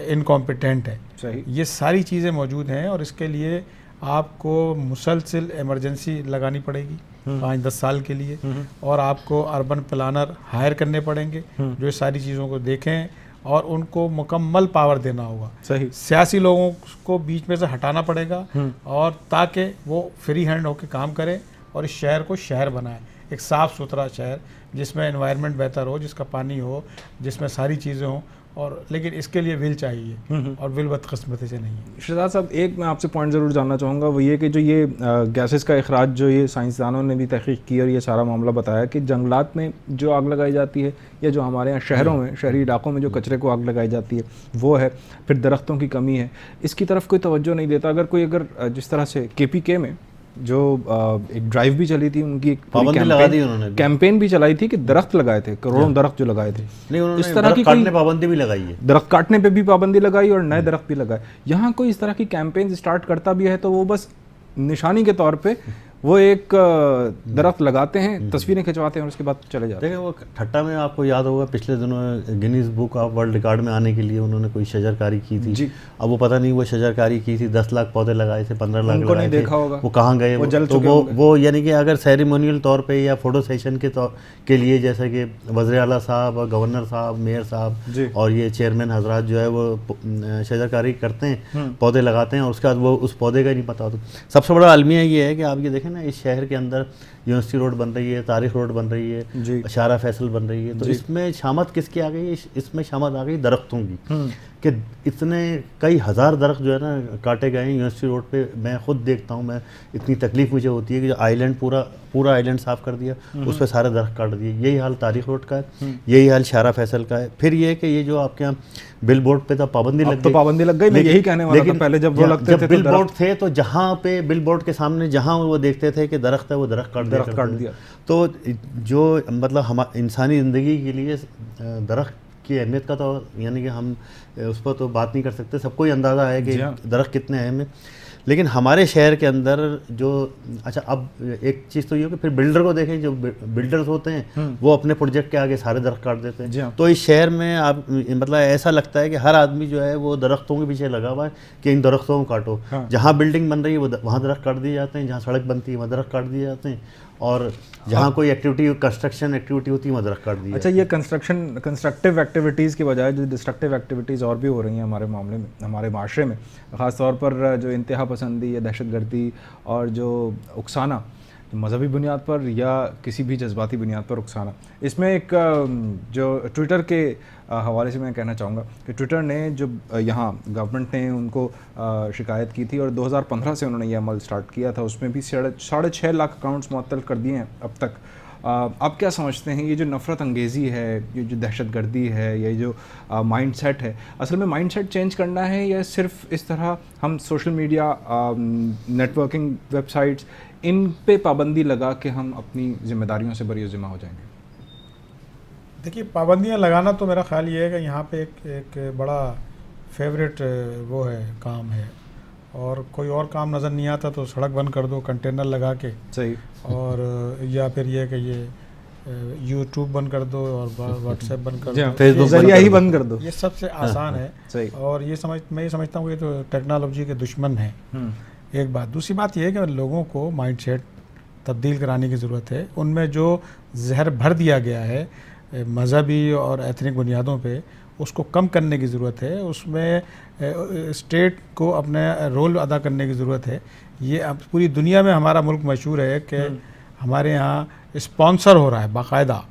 इनकॉम्पिटेंट है। सही। ये सारी चीज़ें मौजूद हैं और इसके लिए आपको मुसलसल इमरजेंसी लगानी पड़ेगी 5-10 साल के लिए और आपको अर्बन प्लानर हायर करने पड़ेंगे जो इस सारी चीज़ों को देखें और उनको मुकम्मल पावर देना होगा। सही। सियासी लोगों को बीच में से हटाना पड़ेगा और ताकि वो फ्री हैंड होकर काम करें और इस शहर को शहर बनाएं, एक साफ़ सुथरा शहर जिसमें एनवायरनमेंट बेहतर हो, जिसका पानी हो, जिसमें सारी चीज़ें हों। और लेकिन इसके लिए विल चाहिए और विल बदकिस्मती से नहीं है। शहजाद साहब, एक मैं आपसे पॉइंट ज़रूर जानना चाहूँगा, वो ये कि जो ये गैसेस का अखराज जो ये साइंसदानों ने भी तहकीक की और ये सारा मामला बताया कि जंगलात में जो आग लगाई जाती है या जो हमारे यहाँ शहरों में, शहरी इलाकों में जो कचरे को आग लगाई जाती है वो है, फिर दरख्तों की कमी है, इसकी तरफ कोई तवज्जो नहीं देता। अगर जिस तरह से KPK में जो एक ड्राइव भी चली थी, उनकी एक पाबंदी लगा दी उन्होंने, कैंपेन भी चलाई थी कि दरख्त लगाए थे, करोड़ों दरख्त जो लगाए थे। नहीं, उन्होंने इस तरह की काटने पाबंदी भी लगाई है, दरख्त काटने पे भी पाबंदी लगाई और नए दरख्त भी लगाए। यहाँ कोई इस तरह की कैंपेन स्टार्ट करता भी है तो वो बस निशानी के तौर पे वो एक दरख्त लगाते हैं, तस्वीरें खिंचवाते हैं और उसके बाद चले जाते हैं। देखिए, वो ठट्टा में आपको याद होगा पिछले दिनों Guinness book of world record में आने के लिए उन्होंने कोई शजरकारी की थी जी। अब वो पता नहीं वो शजरकारी की थी, 10 लाख पौधे लगाए थे, 15 लाख लगाए थे, देखा होगा वो कहाँ गए, वो जल तो वो यानी कि अगर सेरेमोनियल तौर पे या फोटो सेशन के लिए जैसे कि वज़ीर आला साहब और गवर्नर साहब, मेयर साहब और ये चेयरमैन हजरात जो है वो शजरकारी करते हैं, पौधे लगाते हैं और उसके बाद वो उस पौधे का नहीं पता होता। सबसे बड़ा अलमिया ये है कि आप ये देखें ना, इस शहर के अंदर यूनिवर्सिटी रोड बन रही है, तारिक रोड बन रही है, शारा फैसल बन रही है, तो इसमें शामत किसकी आ गई? इसमें शामत आ गई दरख्तों की, कि इतने कई हज़ार दरख्त जो है ना काटे गए हैं यूनिवर्सिटी रोड पे। मैं खुद देखता हूँ, मैं इतनी तकलीफ़ मुझे होती है कि जो आइलैंड पूरा आइलैंड साफ़ कर दिया, उस पर सारे दरख्त काट दिए। यही हाल तारिक रोड का है, यही हाल शारा फैसल का है। फिर ये कि ये जो आपके यहाँ बिल बोर्ड पे तो पाबंदी लग गई, तो पाबंदी लग गई, मैं यही कहने वाला था। पहले जब वो लगते थे बिल बोर्ड थे तो जहाँ पे बिल बोर्ड के सामने जहाँ वो देखते थे कि दरख्त है, वो दरख्त काट दिया। तो जो मतलब हम इंसानी ज़िंदगी के लिए दरख्त की अहमियत का तो यानी कि हम उस पर तो बात नहीं कर सकते, सबको ही अंदाज़ा है कि दरख्त कितने अहम है। लेकिन हमारे शहर के अंदर जो अच्छा, अब एक चीज़ तो ये हो कि फिर बिल्डर को देखें, जो बिल्डर्स होते हैं वो अपने प्रोजेक्ट के आगे सारे दरख्त काट देते हैं। तो इस शहर में आप मतलब ऐसा लगता है कि हर आदमी जो है वो दरख्तों के पीछे लगा हुआ है कि इन दरख्तों को काटो। जहाँ बिल्डिंग बन रही है वहाँ दरख्त काट दिए जाते हैं, जहाँ सड़क बनती है वहाँ दरख्त काट दिए जाते हैं, और जहाँ कोई एक्टिविटी कंस्ट्रक्शन एक्टिविटी होती है वहाँ दरख्त काट दिया। अच्छा, ये कंस्ट्रक्टिव एक्टिविटीज़ की बजाय जो डिस्ट्रक्टिव एक्टिविटीज़ और भी हो रही हैं हमारे मामले में, हमारे माशरे में, ख़ास तौर पर जो इंतहा पसंदी या दहशतगर्दी और जो उकसाना मज़हबी बुनियाद पर या किसी भी जज्बाती बुनियाद पर उकसाना, इसमें एक जो ट्विटर के हवाले से मैं कहना चाहूँगा कि ट्विटर ने जो यहाँ गवर्नमेंट ने उनको शिकायत की थी और 2015 से उन्होंने ये अमल स्टार्ट किया था, उसमें भी 6.5 लाख अकाउंट्स मुअत्तल कर दिए हैं अब तक। आप क्या समझते हैं ये जो नफ़रत अंगेज़ी है, ये जो दहशतगर्दी है, ये जो माइंडसेट है, असल में माइंडसेट चेंज करना है या सिर्फ इस तरह हम सोशल मीडिया, नेटवर्किंग वेबसाइट्स, इन पे पाबंदी लगा के हम अपनी जिम्मेदारियों से बरी ज़िम्मा हो जाएंगे? देखिए, पाबंदियां लगाना तो मेरा ख्याल ये है कि यहाँ पे एक बड़ा फेवरेट वो है, काम है, और कोई और काम नज़र नहीं आता तो सड़क बंद कर दो कंटेनर लगा के, सही, और या फिर ये कि ये यूट्यूब बंद कर दो और व्हाट्सएप बंद कर दो, फेसबुक जरिया ही बंद कर दो, ये सबसे आसान है। सही। और ये मैं ये समझता हूँ कि तो टेक्नोलॉजी के दुश्मन हैं, एक बात। दूसरी बात ये है कि लोगों को माइंडसेट तब्दील कराने की ज़रूरत है। उनमें जो जहर भर दिया गया है मज़हबी और एथनिक बुनियादों पे, उसको कम करने की ज़रूरत है। उसमें स्टेट को अपने रोल अदा करने की ज़रूरत है। ये अब पूरी दुनिया में हमारा मुल्क मशहूर है कि हमारे यहाँ स्पॉन्सर हो रहा है बाकायदा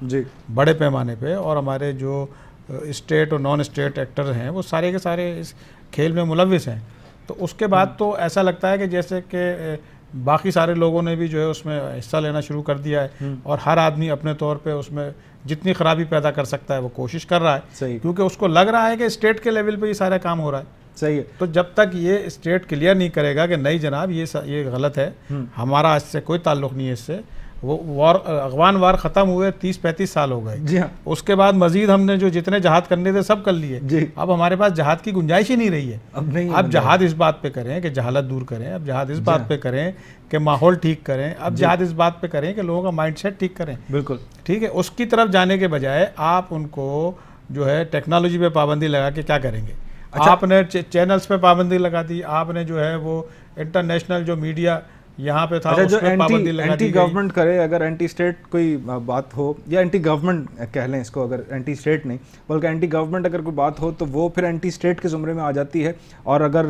बड़े पैमाने पे, और हमारे जो स्टेट और नॉन स्टेट एक्टर हैं वो सारे के सारे इस खेल में मुलविस हैं। तो उसके बाद तो ऐसा लगता है कि जैसे कि बाकी सारे लोगों ने भी जो है उसमें हिस्सा लेना शुरू कर दिया है, और हर आदमी अपने तौर पे उसमें जितनी खराबी पैदा कर सकता है वो कोशिश कर रहा है, क्योंकि उसको लग रहा है कि स्टेट के लेवल पे ये सारा काम हो रहा है। सही है। तो जब तक ये स्टेट क्लियर नहीं करेगा कि नहीं जनाब ये गलत है, हमारा इससे कोई ताल्लुक़ नहीं है, इससे वो अफगान वार ख़त्म हुए 30-35 साल हो गए। जी हाँ। उसके बाद मजीद हमने जो जितने जहाद करने थे सब कर लिए। अब हमारे पास जहाद की गुंजाइश ही नहीं रही है। अब जहाद इस बात पे करें कि जहालत दूर करें, अब जहाद इस बात पे करें कि माहौल ठीक करें, अब जहाद इस बात पे करें कि लोगों का माइंडसेट ठीक करें। बिल्कुल ठीक है। उसकी तरफ जाने के बजाय आप उनको जो है टेक्नोलॉजी पे पाबंदी लगा के क्या करेंगे? अच्छा, आपने चैनल्स पे पाबंदी लगा दी, आपने जो है वो इंटरनेशनल जो मीडिया यहाँ पे था, अच्छा, जो एंटी गवर्नमेंट करे, अगर एंटी स्टेट कोई बात हो, या एंटी गवर्नमेंट कह लें इसको, अगर एंटी स्टेट नहीं बल्कि एंटी गवर्नमेंट अगर कोई बात हो तो वो फिर एंटी स्टेट के ज़ुमरे में आ जाती है, और अगर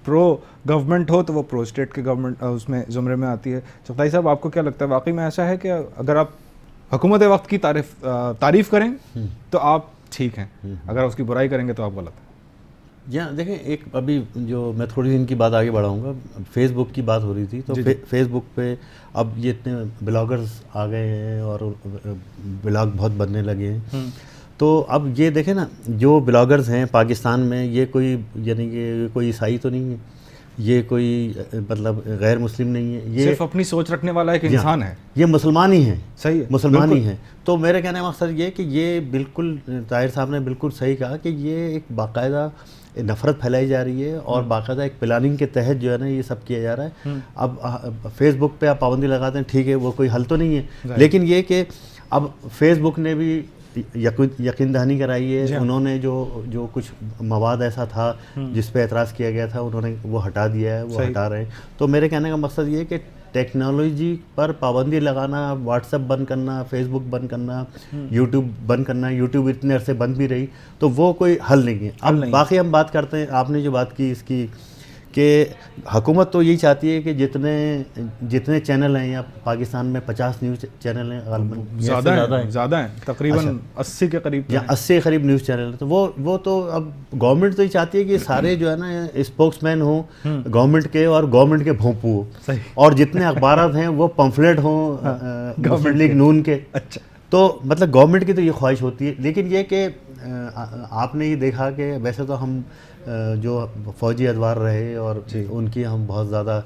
प्रो गवर्नमेंट हो तो वो प्रो स्टेट के गवर्नमेंट उसमें ज़ुमरे में आती है। चगताई साहब, आपको क्या लगता है, वाकई में ऐसा है कि अगर आप हुकूमत वक्त की तारीफ़ करें तो आप ठीक हैं, अगर उसकी बुराई करेंगे तो आप गलत हैं? जी हाँ, देखें, एक अभी जो मैं थोड़ी सी इनकी बात आगे बढ़ाऊंगा, फेसबुक की बात हो रही थी, तो फेसबुक पे अब ये इतने ब्लॉगर्स आ गए हैं और ब्लॉग बहुत बनने लगे हैं। तो अब ये देखें ना, जो ब्लॉगर्स हैं पाकिस्तान में, ये कोई यानी कि कोई ईसाई तो नहीं है, ये कोई मतलब गैर मुस्लिम नहीं है, ये सिर्फ अपनी सोच रखने वाला एक इंसान है, ये मुसलमान ही है। सही है, मुसलमान ही है। तो मेरे कहने का मकसद ये कि ये बिल्कुल ताहिर साहब ने बिल्कुल सही कहा कि ये एक बाकायदा नफ़रत फैलाई जा रही है, और बाकायदा एक प्लानिंग के तहत जो है ना ये सब किया जा रहा है। अब फेसबुक पे आप पाबंदी लगाते हैं, ठीक है, वो कोई हल तो नहीं है, लेकिन ये कि अब फेसबुक ने भी यकीन दहानी कराई है। उन्होंने जो कुछ मवाद ऐसा था जिस पे एतराज़ किया गया था, उन्होंने वो हटा दिया है, वो हटा रहे हैं। तो मेरे कहने का मकसद ये है कि टेक्नोलॉजी पर पाबंदी लगाना, व्हाट्सएप बंद करना, फेसबुक बंद करना, यूट्यूब बंद करना, यूट्यूब इतने अरसे बंद भी रही, तो वो कोई हल नहीं है। अब बाकी हम बात करते हैं, आपने जो बात की इसकी कि हुकूमत तो यही चाहती है कि जितने चैनल हैं, या पाकिस्तान में 50 न्यूज़ चैनल हैं, ज़्यादा हैं तकरीबन 80 के करीब, या 80 के करीब न्यूज़ चैनल हैं। तो वो तो अब गवर्नमेंट तो ये चाहती है कि सारे जो है ना स्पोक्समैन हों गवर्नमेंट के, और गवर्नमेंट के भोंपू हो, और जितने अखबारात हैं वो पम्फलेट हों मुस्लिम लीग नून के। अच्छा, तो मतलब गवर्नमेंट की तो ये ख्वाहिश होती है। लेकिन ये कि आपने ये देखा कि वैसे तो हम जो फ़ौजी अदवार रहे और उनकी हम बहुत ज़्यादा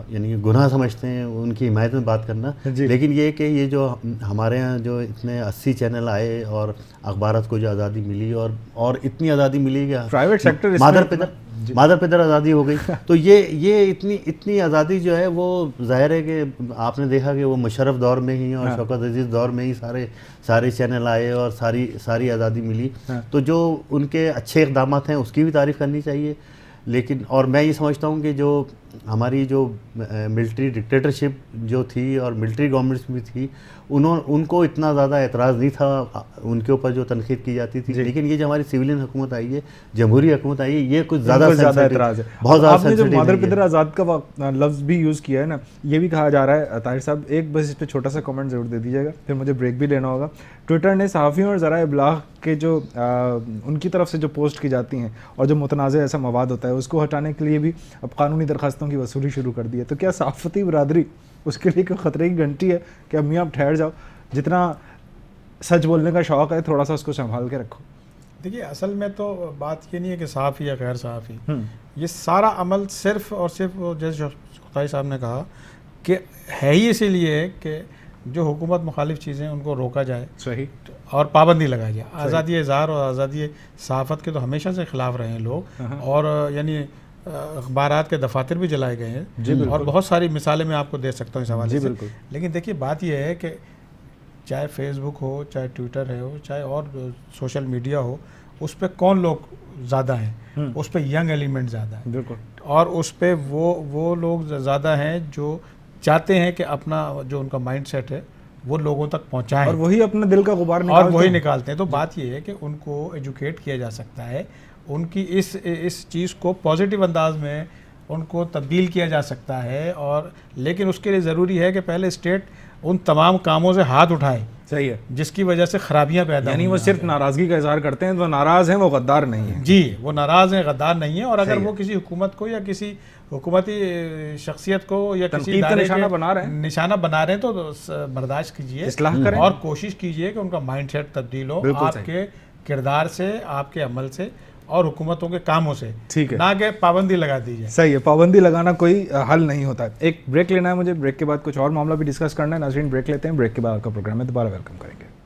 यानी गुनाह समझते हैं उनकी हिमायत में बात करना, लेकिन ये कि ये जो हमारे यहाँ जो इतने 80 चैनल आए और अखबारात को जो आज़ादी मिली, और इतनी आज़ादी मिली कि प्राइवेट सेक्टर मादर पिदर आज़ादी हो गई। तो ये इतनी आज़ादी जो है वो ज़ाहिर है कि आपने देखा कि वो मुशर्रफ दौर में ही और शौकत अजीज़ दौर में ही सारे चैनल आए और सारी आज़ादी मिली। तो जो उनके अच्छे इक़दाम हैं उसकी भी तारीफ़ करनी चाहिए। लेकिन और मैं ये समझता हूँ कि जो हमारी जो मिलिट्री डिक्टेटरशिप जो थी और मिलिट्री गवर्नमेंट्स भी थी, उनको इतना ज़्यादा एतराज़ नहीं था उनके ऊपर जो तनकीद की जाती थी। लेकिन ये जो हमारी सिविलियन हुकूमत आई है, जमहूरी हुकूमत आई है, ये कुछ ज़्यादा एतराज़ है। बहुत ज़्यादा। आपने जो मादर पिदर आज़ाद का लफ्ज़ भी यूज़ किया है ना, ये भी कहा जा रहा है ताहिर साहब, एक बस इस पर छोटा सा कमेंट ज़रूर दे दीजिएगा, फिर मुझे ब्रेक भी लेना होगा। ट्विटर ने सहाफ़ियों और ज़राए इब्लाग के जो उनकी तरफ से जो पोस्ट की जाती हैं और जो मुतनाज़ ऐसा मवाद होता है, उसको हटाने के लिए भी अब कानूनी दरखास्तों की वसूली शुरू कर दी है। तो क्या सहाफ़ती बरादरी उसके लिए कोई ख़तरे की घंटी है कि अम्मी आप ठहर जाओ, जितना सच बोलने का शौक़ है थोड़ा सा उसको संभाल के रखो? देखिए, असल में तो बात ये नहीं है कि सहाफ़ी या गैर सहाफ़ी, ये सारा अमल सिर्फ़ और सिर्फ जैसे खुदाई साहब ने कहा कि है ही इसीलिए कि जो हुकूमत मुखालिफ चीज़ें उनको रोका जाए, सही, और पाबंदी लगाई जाए। आज़ादी इज़हार और आज़ादी सहाफ़त के तो हमेशा से ख़िलाफ़ रहे हैं लोग, और यानी अखबारात के दफातर भी जलाए गए हैं, और बहुत सारी मिसालें मैं आपको दे सकता हूँ इस हवाले से। लेकिन देखिए, बात यह है कि चाहे फेसबुक हो, चाहे ट्विटर हो, चाहे और सोशल मीडिया हो, उस पर कौन लोग ज़्यादा हैं? उस पर यंग एलिमेंट ज़्यादा है, बिल्कुल, और उस पर वो लोग ज़्यादा हैं जो चाहते हैं कि अपना जो उनका माइंड सेट है वो लोगों तक पहुंचाएं, और वही अपने दिल का गुबार निकालते हैं। तो बात ये है कि उनको एजुकेट किया जा सकता है, उनकी इस चीज़ को पॉजिटिव अंदाज में उनको तब्दील किया जा सकता है, और लेकिन उसके लिए ज़रूरी है कि पहले स्टेट उन तमाम कामों से हाथ उठाए, सही है, जिसकी वजह से खराबियां पैदा, यानी वो सिर्फ नाराज़गी का इज़हार करते हैं, तो नाराज़ हैं, वो गद्दार नहीं है। जी, वो नाराज़ हैं, गद्दार नहीं है। और अगर वो किसी हुकूमत को या किसी हुकूमती शख्सियत को या किसी निशाना बना रहे हैं तो बर्दाश्त कीजिए, इस्लाह करें, और कोशिश कीजिए कि उनका माइंड सेट तब्दील हो आपके किरदार से, आपके अमल से और हुकूमतों के कामों से, ठीक है, ना कि पाबंदी लगा दी जाए। सही है, पाबंदी लगाना कोई हल नहीं होता है। एक ब्रेक लेना है मुझे, ब्रेक के बाद कुछ और मामला भी डिस्कस करना है। नाज़रीन, ब्रेक लेते हैं, ब्रेक के बाद आपका प्रोग्राम में दोबारा वेलकम करेंगे।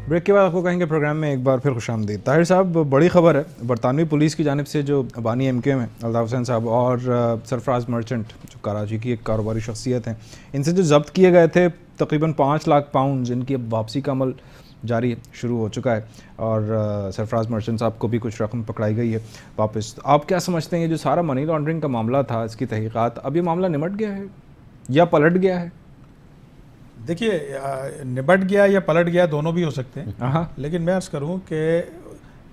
ब्रेक के बाद आपको कहेंगे प्रोग्राम में एक बार फिर खुशामदीद। ताहिर साहब, बड़ी खबर है, बरतानवी पुलिस की जानिब से जो बानी MQM है अल्ताफ़ हुसैन साहब और सरफराज मर्चेंट जो कराची की एक कारोबारी शख्सियत हैं, इनसे जो जब्त किए गए थे तकरीबन 5 लाख पाउंड, जिनकी अब वापसी का अमल जारी शुरू हो चुका है, और सरफराज मर्चेंट साहब को भी कुछ रकम पकड़ाई गई है वापस। आप क्या समझते हैं, ये जो सारा मनी लॉन्ड्रिंग का मामला था, इसकी तहकीकात, अब ये मामला निमट गया है या पलट गया है? देखिए, निबट गया या पलट गया दोनों भी हो सकते हैं, लेकिन मैं अर्ज़ करूं कि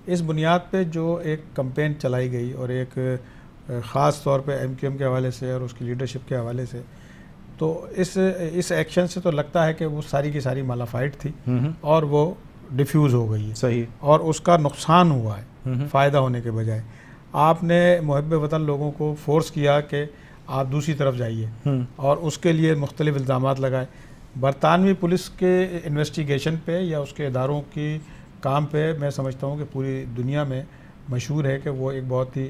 इस बुनियाद पे जो एक कैंपेन चलाई गई और एक ख़ास तौर पे MQM के हवाले से और उसकी लीडरशिप के हवाले से, तो इस एक्शन से तो लगता है कि वो सारी की सारी मालाफाइट थी और वो डिफ्यूज़ हो गई है। सही, और उसका नुकसान हुआ है फ़ायदा होने के बजाय। आपने मुहब्बे वतन लोगों को फोर्स किया कि आप दूसरी तरफ जाइए, और उसके लिए मुख्तलिफ इल्ज़ामात लगाए। बरतानवी पुलिस के इन्वेस्टिगेशन पे या उसके इदारों की काम पे मैं समझता हूँ कि पूरी दुनिया में मशहूर है कि वो एक बहुत ही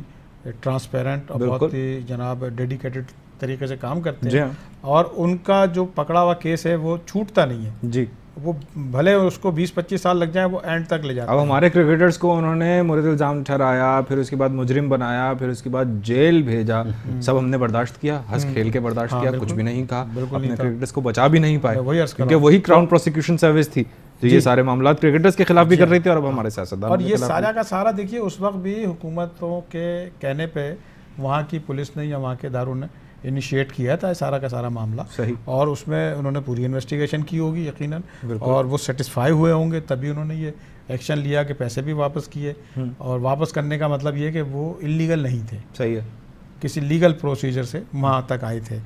ट्रांसपेरेंट और बहुत ही जनाब डेडिकेटेड तरीके से काम करते हैं, और उनका जो पकड़ा हुआ केस है वो छूटता नहीं है जी। वो भले उसको 20-25 साल लग जाए, वो एंड तक ले जाते हैं। अब हमारे क्रिकेटर्स को उन्होंने मुर्द इल्ज़ाम ठहराया, फिर उसके बाद मुजरिम बनाया, फिर उसके बाद जेल भेजा, सब हमने बर्दाश्त किया, हंस खेल के बर्दाश्त किया, कुछ भी नहीं कहा, अपने क्रिकेटर्स को बचा भी नहीं पाए, क्योंकि वही क्राउन प्रोसिक्यूशन सर्विस थी जो ये सारे मामला क्रिकेटर्स के खिलाफ भी कर रही थी, और अब हमारे सियासतदान और ये सारा का सारा देखिए उस वक्त भी हुकूमतों के कहने पे वहाँ की पुलिस ने या वहाँ के इदारों ने इनिशिएट किया था सारा का सारा मामला। सही। और उसमें उन्होंने पूरी इन्वेस्टिगेशन की होगी यकीनन, और वो सेटिस्फाई हुए होंगे तभी उन्होंने ये एक्शन लिया कि पैसे भी वापस किए। और वापस करने का मतलब ये कि वो इलीगल नहीं थे, सही है, किसी लीगल प्रोसीजर से वहाँ तक आए थे।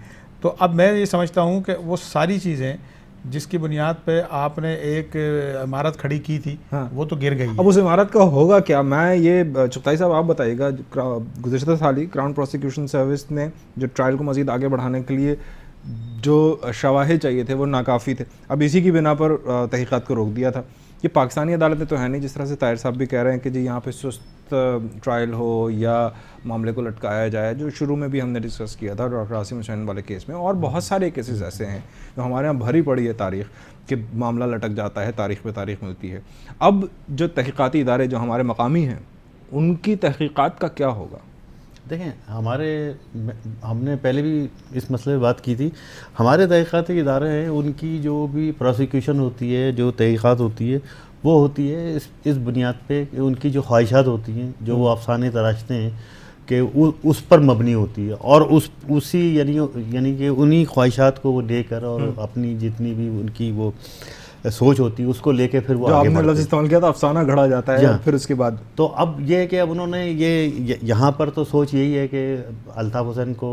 तो अब मैं ये समझता हूँ कि वो सारी चीज़ें जिसकी बुनियाद पे आपने एक इमारत खड़ी की थी, हाँ। वो तो गिर गई है। अब उस इमारत का होगा क्या? मैं ये चुगताई साहब आप बताइएगा, गुज़श्ता साल ही क्राउन प्रोसिक्यूशन सर्विस ने जो ट्रायल को मज़ीद आगे बढ़ाने के लिए जो शवाहिद चाहिए थे वो नाकाफ़ी थे, अब इसी की बिना पर तहक़ीक़ात को रोक दिया था। ये पाकिस्तानी अदालतें तो है नहीं, जिस तरह से ताहिर साहब भी कह रहे हैं कि जी यहाँ पे सुस्त ट्रायल हो या मामले को लटकाया जाए, जो शुरू में भी हमने डिस्कस किया था डॉक्टर आसिम हुसैन वाले केस में, और बहुत सारे केसेस ऐसे हैं जो हमारे यहाँ भरी पड़ी है तारीख़ कि मामला लटक जाता है, तारीख़ पे तारीख़ मिलती है। अब जो तहक़ीक़ाती इदारे जो हमारे मकामी हैं उनकी तहक़ीक़ात का क्या होगा? देखें, हमने पहले भी इस मसले पर बात की थी। हमारे तहक़ीक़ाती इदारे हैं, उनकी जो भी प्रोसिक्यूशन होती है, जो तहक़ीक़ात होती है, वो होती है इस बुनियाद पे कि उनकी जो ख्वाहिशात होती हैं, जो वो अफसाने तराशते हैं कि उस पर मबनी होती है, और उसी यानी कि उन्हीं ख्वाहिशात को वो लेकर और अपनी जितनी भी उनकी वो सोच होती है उसको लेके फिर वो आगे आपने लफ्ज़ इस्तेमाल किया था, अफसाना गढ़ा जाता है, फिर उसके बाद तो अब ये है कि अब उन्होंने ये यहाँ पर तो सोच यही है कि अल्ताफ़ हुसैन को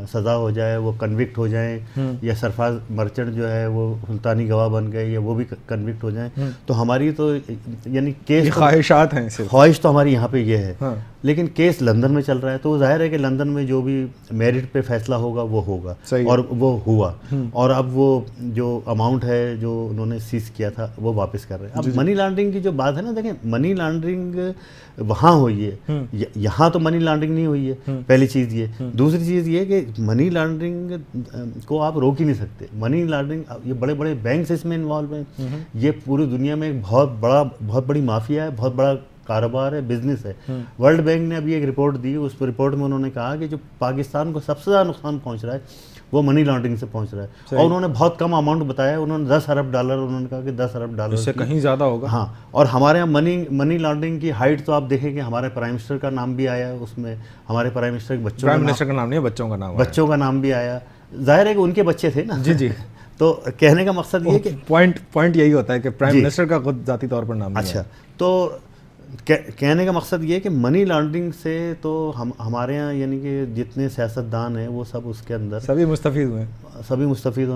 सज़ा हो जाए, वो कन्विक्ट हो जाएं, या सरफराज मर्चेंट जो है वो सुल्तानी गवाह बन गए या वो भी कन्विक्ट हो जाएं। तो हमारी तो यानी केस ख्वाहिशात हैं, ख्वाहिश तो हमारी यहाँ पे ये है। हाँ। लेकिन केस लंदन में चल रहा है, तो जाहिर है कि लंदन में जो भी मेरिट पे फैसला होगा वो होगा, और वो हुआ। और अब वो जो अमाउंट है जो उन्होंने सीज किया था वो वापस कर रहे हैं। अब मनी लॉन्ड्रिंग की जो बात है ना, देखें, मनी लॉन्ड्रिंग वहाँ हुई है, यहाँ तो मनी लॉन्ड्रिंग नहीं हुई है, पहली चीज़ ये। दूसरी चीज़ ये कि मनी लॉन्ड्रिंग को आप रोक ही नहीं सकते। मनी लॉन्ड्रिंग, ये बड़े बड़े बैंक्स इसमें इन्वॉल्व हैं, ये पूरी दुनिया में एक बहुत बड़ी माफिया है, बहुत बड़ा कारोबार है, बिजनेस है। वर्ल्ड बैंक ने अभी एक रिपोर्ट दी, उस रिपोर्ट में उन्होंने कहा कि जो पाकिस्तान को सबसे ज़्यादा नुकसान पहुंच रहा है वो मनी लॉन्ड्रिंग से पहुंच रहा है। और उन्होंने बहुत कम अमाउंट बताया, उन्होंने 10 अरब डॉलर, उन्होंने कहा कि 10 अरब डॉलर इससे कहीं ज़्यादा होगा। हाँ, और हमारे यहाँ मनी लॉन्ड्रिंग की हाइट तो आप देखेंगे, हमारे प्राइम मिनिस्टर का नाम भी आया उसमें, हमारे प्राइम मिनिस्टर के बच्चों, प्राइम मिनिस्टर का नाम नहीं है, बच्चों का नाम भी आया। जाहिर है कि उनके बच्चे थे ना। जी तो कहने का मकसद ये कि पॉइंट यही होता है कि प्राइम मिनिस्टर का खुद जाती तौर पर नाम नहीं है। अच्छा, तो कहने का मकसद ये कि मनी लॉन्ड्रिंग से तो हमारे यहाँ यानी कि जितने सियासतदान हैं वो सब उसके अंदर सभी मुस्तफ़ीद हुए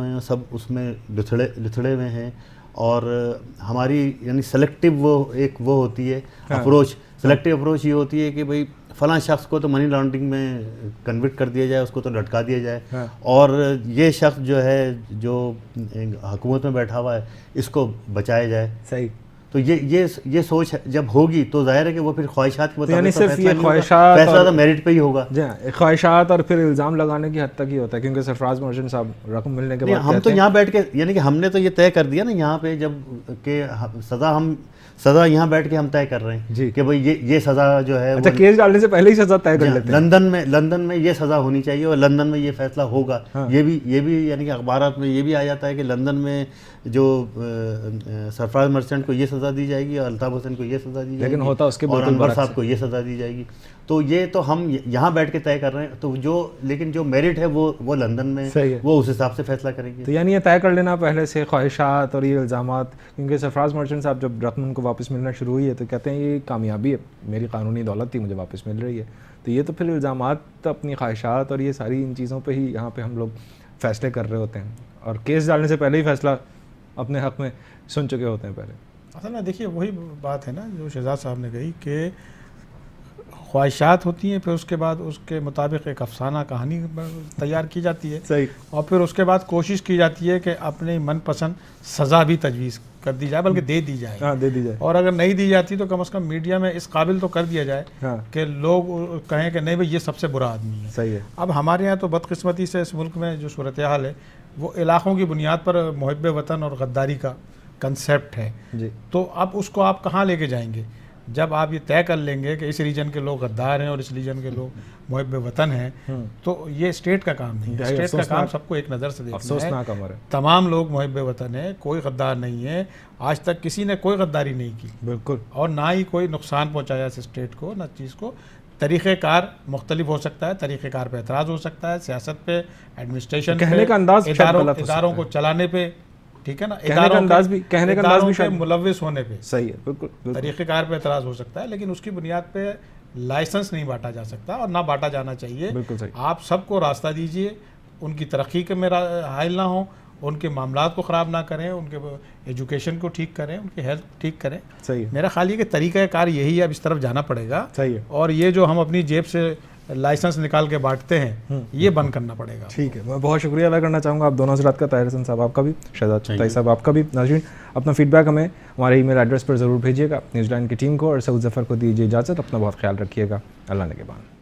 हैं, सब उसमें लिथड़े हुए हैं। और हमारी यानी सेलेक्टिव वो होती है अप्रोच। सेलेक्टिव अप्रोच ये होती है कि भाई फ़लाँ शख्स को तो मनी लॉन्ड्रिंग में कन्विक्ट कर दिया जाए, उसको तो लटका दिया जाए, और ये शख्स जो है जो हुकूमत में बैठा हुआ है इसको बचाया जाए। सही। तो ये सोच जब होगी तो जाहिर है कि वो फिर ख्वाहिशात के मुताबिक सिर्फ ये ख्वाहिशात फैसला तो मेरिट पे ही होगा। जी, ख्वाहिशात और फिर इल्ज़ाम लगाने की हद तक ही होता है, क्योंकि सरफराज मर्चेंट साहब रकम मिलने के बाद हम तो यहाँ बैठ के यानी कि हमने तो ये तय कर दिया ना यहाँ पे, जब के सज़ा यहाँ बैठ के हम तय कर रहे हैं कि भाई ये सज़ा जो है। अच्छा, केस डालने से पहले ही सज़ा तय कर लेते हैं। लंदन में ये सज़ा होनी चाहिए और लंदन में ये फैसला होगा। ये भी यानी कि अखबारात में ये भी आ जाता है कि लंदन में जो सरफराज मर्चेंट को ये सज़ा दी जाएगी और अल्ताफ़ हुसैन को ये सज़ा दी जाएगी, लेकिन होता उसके और अनवर साहब को ये सज़ा दी जाएगी। तो ये तो हम यहाँ बैठ के तय कर रहे हैं। तो लेकिन जो मेरिट है वो लंदन में, वो उस हिसाब से फैसला करेंगे। तो यानी ये तय कर लेना पहले से ख्वाहिशात और ये इल्ज़ामात, क्योंकि सरफराज मर्चेंट साहब जब रकम उनको वापस मिलना शुरू हुई है तो कहते हैं ये कामयाबी है, मेरी कानूनी दौलत थी, मुझे वापस मिल रही है। तो ये तो फिर इल्ज़ामात, अपनी ख्वाहिशात और ये सारी इन चीज़ों पर ही यहाँ पर हम लोग फ़ैसले कर रहे होते हैं, और केस डालने से पहले ही फ़ैसला अपने हक़ में सुन चुके होते हैं पहले। असल में देखिए वही बात है ना जो शहजाद साहब ने कही कि ख्वाहिशात होती हैं, फिर उसके बाद उसके मुताबिक एक अफसाना कहानी तैयार की जाती है। सही। और फिर उसके बाद कोशिश की जाती है कि अपने मनपसंद सज़ा भी तजवीज़ कर दी जाए, बल्कि दे दी जाए। हाँ, दे दी जाए। और अगर नहीं दी जाती तो कम से कम मीडिया में इस काबिल तो कर दिया जाए कि लोग कहें कि नहीं भाई ये सबसे बुरा आदमी है। सही है। अब हमारे यहाँ तो बदकिस्मती से इस मुल्क में जो सूरत हाल है वो इलाक़ों की बुनियाद पर मुहब्बे वतन और गद्दारी का कंसेप्ट है जी। तो अब उसको आप कहाँ लेके जाएंगे जब आप ये तय कर लेंगे कि इस रीजन के लोग गद्दार हैं और इस रीजन के लोग मुहब्बे वतन हैं। तो ये स्टेट का काम नहीं है, स्टेट का काम सबको एक नज़र से देखना है। तमाम लोग मुहब्बे वतन हैं, कोई गद्दार नहीं है। आज तक किसी ने कोई गद्दारी नहीं की, बिल्कुल, और ना ही कोई नुकसान पहुँचाया इस स्टेट को, ना चीज़ को। तरीक़ेकार मुख्तलिफ हो सकता है, तरीक़ेकार पे एतराज़ हो सकता है, सियासत पे, एडमिनिस्ट्रेशन कहने का अंदाज़ शायद गलत हो सकता इदारों है। को चलाने पे, ठीक है ना, कहने का अंदाज़ भी शायद मुलव्विस होने पे, सही है, बिल्कुल। तरीक़ेकार पे एतराज़ हो सकता है, लेकिन उसकी बुनियाद पे लाइसेंस नहीं बांटा जा सकता और ना बांटा जाना चाहिए। बिल्कुल सही। आप सबको रास्ता दीजिए, उनकी तरक्की के में हाइल ना हो, उनके मामलात को ख़राब ना करें, उनके एजुकेशन को ठीक करें, उनकी हेल्थ ठीक करें। सही है। मेरा ख्याल ये कि तरीक़ाकार यही है, अब इस तरफ जाना पड़ेगा। सही है। और ये जो हम अपनी जेब से लाइसेंस निकाल के बांटते हैं, ये बंद करना पड़ेगा। ठीक है, मैं बहुत शुक्रिया अदा करना चाहूँगा आप दोनों हज़रात का, ताहिर हसन साहब आपका भी, शहजाद चुगताई साहब आपका भी। नाज़रीन, अपना फीडबैक हमें हमारे ईमेल एड्रेस पर ज़रूर भेजिएगा। न्यूज़ीलैंड की टीम को और सऊद ज़फ़र को दीजिए इजाज़त। अपना बहुत ख्याल रखिएगा। अल्लाह ने के बाद।